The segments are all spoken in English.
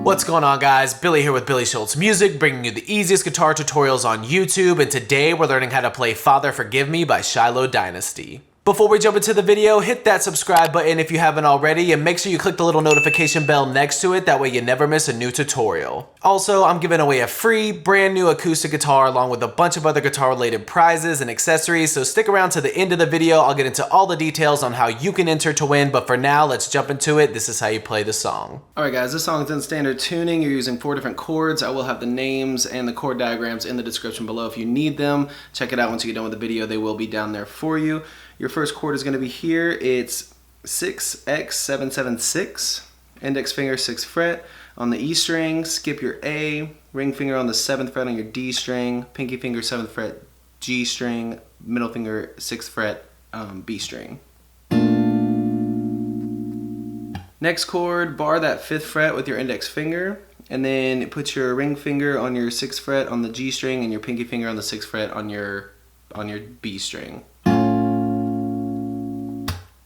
What's going on, guys? Billy here with billyshultzmusic, bringing you the easiest guitar tutorials on YouTube, and today we're learning how to play Father Forgive Me by Shiloh Dynasty. Before we jump into the video, hit that subscribe button if you haven't already, and make sure you click the little notification bell next to it, that way you never miss a new tutorial. Also, I'm giving away a free, brand new acoustic guitar along with a bunch of other guitar related prizes and accessories, so stick around to the end of the video. I'll get into all the details on how you can enter to win, but for now, let's jump into it. This is how you play the song. Alright guys, this song is in standard tuning. You're using 4 different chords. I will have the names and the chord diagrams in the description below if you need them. Check it out once you get done with the video. They will be down there for you. Your first chord is going to be here. It's 6X776, index finger 6th fret. On the E string, skip your A, ring finger on the 7th fret on your D string, pinky finger 7th fret G string, middle finger 6th fret B string. Next chord, bar that 5th fret with your index finger, and then put your ring finger on your 6th fret on the G string and your pinky finger on the 6th fret on your B string.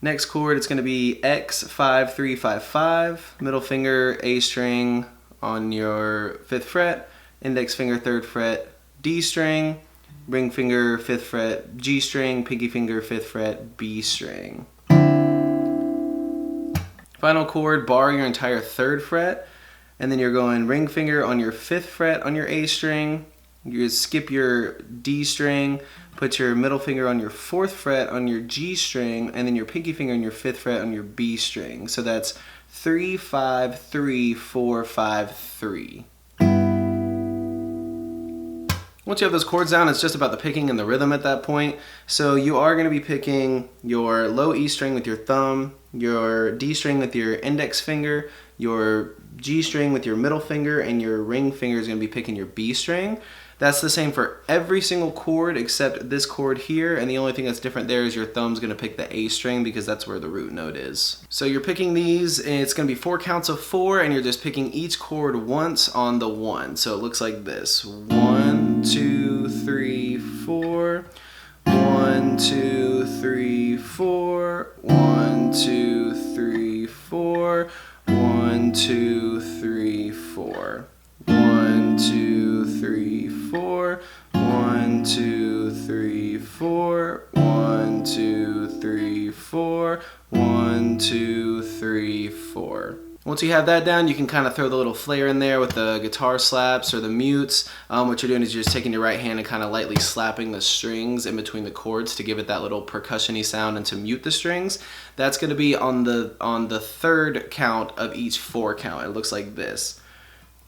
Next chord, it's going to be X5355, middle finger A string on your 5th fret, index finger 3rd fret D string, ring finger 5th fret G string, pinky finger 5th fret B string. Final chord, bar your entire 3rd fret, and then you're going ring finger on your 5th fret on your A string. You skip your D string, put your middle finger on your 4th fret on your G string, and then your pinky finger on your 5th fret on your B string. So that's 3, 5, 3, 4, 5, 3. Once you have those chords down, it's just about the picking and the rhythm at that point. So you are going to be picking your low E string with your thumb, your D string with your index finger, your G string with your middle finger, and your ring finger is going to be picking your B string. That's the same for every single chord except this chord here, and the only thing that's different there is your thumb's going to pick the A string because that's where the root note is. So you're picking these, and it's going to be 4 counts of 4, and you're just picking each chord once on the 1. So it looks like this: 1, 2, 3, 4. 1, 2, 3, 4. 1, 2, 3, 4. 1, 2, 3, 4. 1, 2, 3, 4. 1, 2, 3, 4. 1, 2, 3, 4. 1, 2, 3, 4. Once you have that down, you can kind of throw the little flair in there with the guitar slaps or the mutes. What you're doing is you're just taking your right hand and kind of lightly slapping the strings in between the chords to give it that little percussion-y sound and to mute the strings. That's going to be on the 3rd count of each 4 count. It looks like this: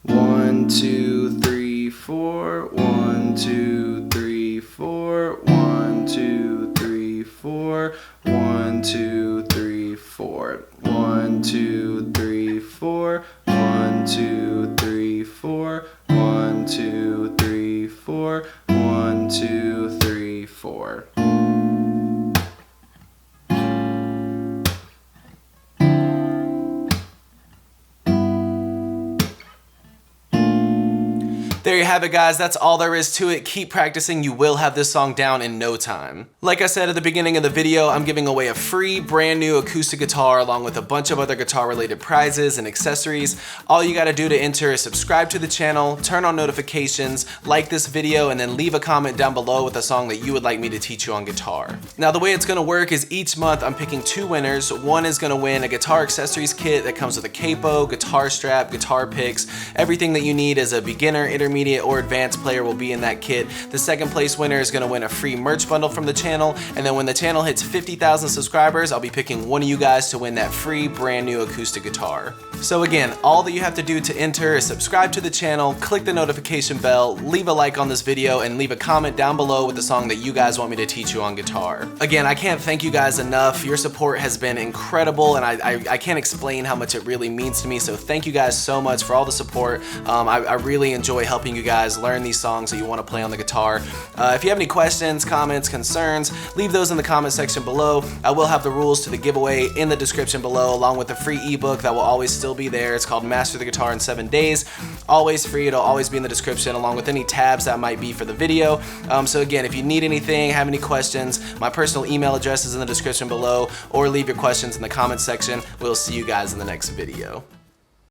1, 2, 3, 4. 1, 2, 3, 4. 1, 2, 3, 4. 1, 2, 3, 4. 1, 2, 3, 4. 1, 2, 3, 4. 1, 2, 3, 4. 1, 2, 3, 4. There you have it, guys. That's all there is to it. Keep practicing. You will have this song down in no time. Like I said at the beginning of the video, I'm giving away a free brand new acoustic guitar along with a bunch of other guitar related prizes and accessories. All you gotta do to enter is subscribe to the channel, turn on notifications, like this video, and then leave a comment down below with a song that you would like me to teach you on guitar. Now the way it's gonna work is each month I'm picking 2 winners. One is gonna win a guitar accessories kit that comes with a capo, guitar strap, guitar picks. Everything that you need as a beginner, intermediate, or advanced player will be in that kit. The 2nd place winner is going to win a free merch bundle from the channel, and then when the channel hits 50,000 subscribers, I'll be picking one of you guys to win that free brand new acoustic guitar. So again, all that you have to do to enter is subscribe to the channel, click the notification bell, leave a like on this video, and leave a comment down below with the song that you guys want me to teach you on guitar. Again, I can't thank you guys enough. Your support has been incredible, and I can't explain how much it really means to me, so thank you guys so much for all the support. I really enjoy helping you guys learn these songs that you want to play on the guitar. If you have any questions, comments, concerns, leave those in the comment section below. I will have the rules to the giveaway in the description below, along with the free ebook that will always still be there. It's called Master the Guitar in 7 Days. Always free. It'll always be in the description, along with any tabs that might be for the video. So again, if you need anything, have any questions, my personal email address is in the description below, or leave your questions in the comment section. We'll see you guys in the next video.